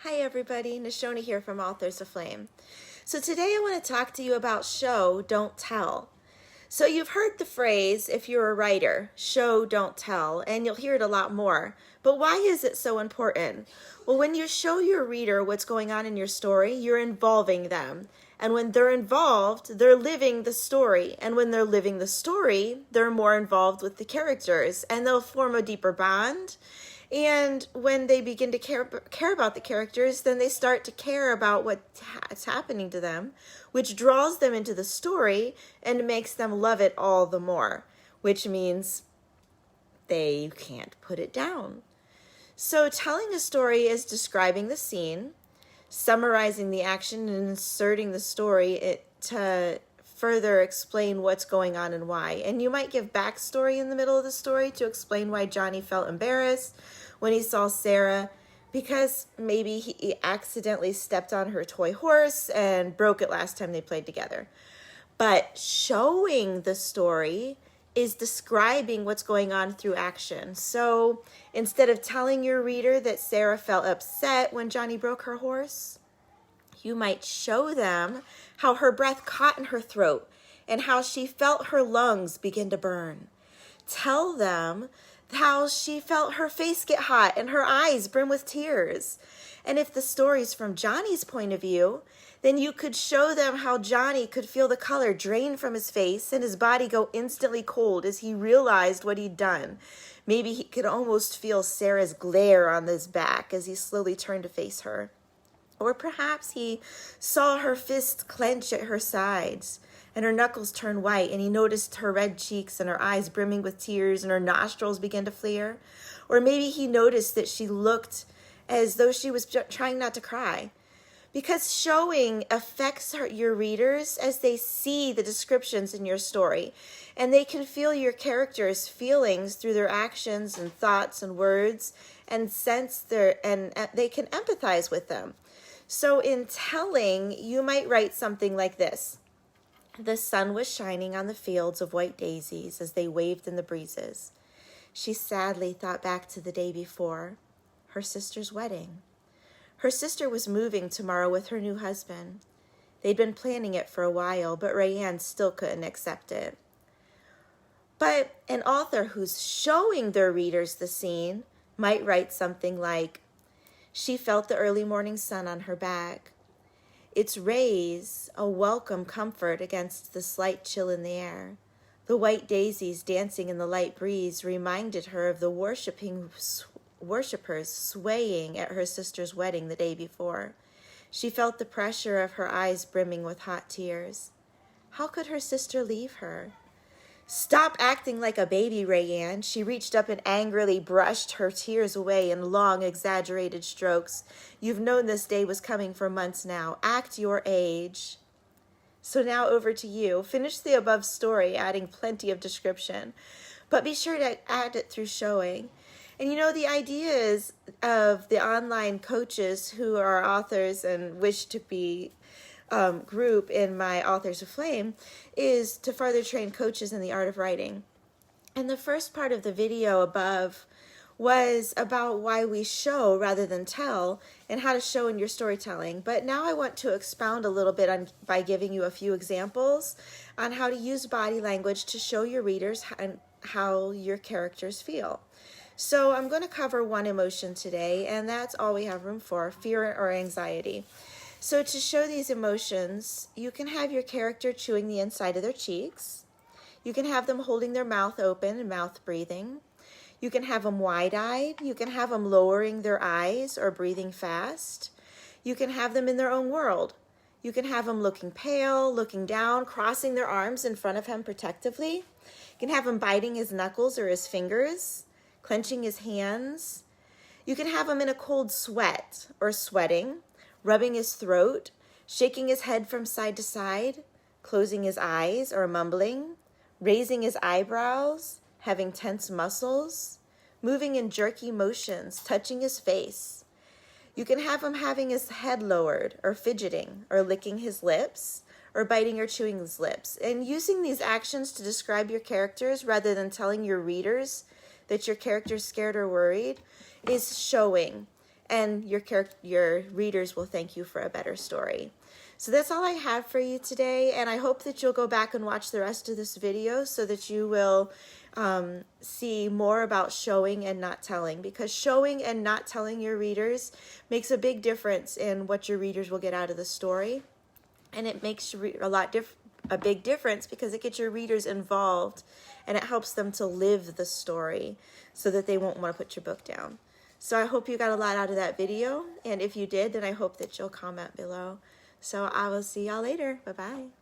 Hi everybody, Nashona here from Authors Aflame. So today I want to talk to you about show, don't tell. So you've heard the phrase, if you're a writer, show, don't tell, and you'll hear it a lot more. But why is it so important? Well, when you show your reader what's going on in your story, you're involving them. And when they're involved, they're living the story. And when they're living the story, they're more involved with the characters and they'll form a deeper bond. And when they begin to care about the characters, then they start to care about what's happening to them, which draws them into the story and makes them love it all the more, which means they can't put it down. So telling a story is describing the scene, summarizing the action, and inserting the story to further explain what's going on and why. And you might give backstory in the middle of the story to explain why Johnny felt embarrassed when he saw Sarah, because maybe he accidentally stepped on her toy horse and broke it last time they played together. But showing the story is describing what's going on through action. So instead of telling your reader that Sarah felt upset when Johnny broke her horse, you might show them how her breath caught in her throat and how she felt her lungs begin to burn. Tell them how she felt her face get hot and her eyes brim with tears. And if the story's from Johnny's point of view, then you could show them how Johnny could feel the color drain from his face and his body go instantly cold as he realized what he'd done. Maybe he could almost feel Sarah's glare on his back as he slowly turned to face her. Or perhaps he saw her fists clench at her sides and her knuckles turn white, and he noticed her red cheeks and her eyes brimming with tears and her nostrils begin to flare. Or maybe he noticed that she looked as though she was trying not to cry. Because showing affects your readers as they see the descriptions in your story, and they can feel your characters' feelings through their actions and thoughts and words, and they can empathize with them. So in telling, you might write something like this. The sun was shining on the fields of white daisies as they waved in the breezes. She sadly thought back to the day before, her sister's wedding. Her sister was moving tomorrow with her new husband. They'd been planning it for a while, but Rayanne still couldn't accept it. But an author who's showing their readers the scene might write something like, she felt the early morning sun on her back. Its rays, a welcome comfort against the slight chill in the air. The white daisies dancing in the light breeze reminded her of the worshippers swaying at her sister's wedding the day before. She felt the pressure of her eyes brimming with hot tears. How could her sister leave her? Stop acting like a baby, Rayanne. She reached up and angrily brushed her tears away in long, exaggerated strokes. You've known this day was coming for months now. Act your age. So now over to you. Finish the above story, adding plenty of description. But be sure to add it through showing. And you know, the ideas of the online coaches who are authors and wish to be group in my Authors Aflame is to further train coaches in the art of writing. And the first part of the video above was about why we show rather than tell and how to show in your storytelling. But now I want to expound a little bit by giving you a few examples on how to use body language to show your readers how your characters feel. So I'm going to cover one emotion today, and that's all we have room for, fear or anxiety. So to show these emotions, you can have your character chewing the inside of their cheeks. You can have them holding their mouth open and mouth breathing. You can have them wide-eyed. You can have them lowering their eyes or breathing fast. You can have them in their own world. You can have them looking pale, looking down, crossing their arms in front of him protectively. You can have him biting his knuckles or his fingers, clenching his hands. You can have him in a cold sweat or sweating, rubbing his throat, shaking his head from side to side, closing his eyes or mumbling, raising his eyebrows, having tense muscles, moving in jerky motions, touching his face. You can have him having his head lowered or fidgeting or licking his lips or biting or chewing his lips. And using these actions to describe your characters rather than telling your readers that your character's scared or worried is showing. and your readers will thank you for a better story. So that's all I have for you today, and I hope that you'll go back and watch the rest of this video so that you will see more about showing and not telling, because showing and not telling your readers makes a big difference in what your readers will get out of the story, and it makes a big difference because it gets your readers involved and it helps them to live the story so that they won't want to put your book down. So I hope you got a lot out of that video, and if you did, then I hope that you'll comment below. So I will see y'all later. Bye-bye.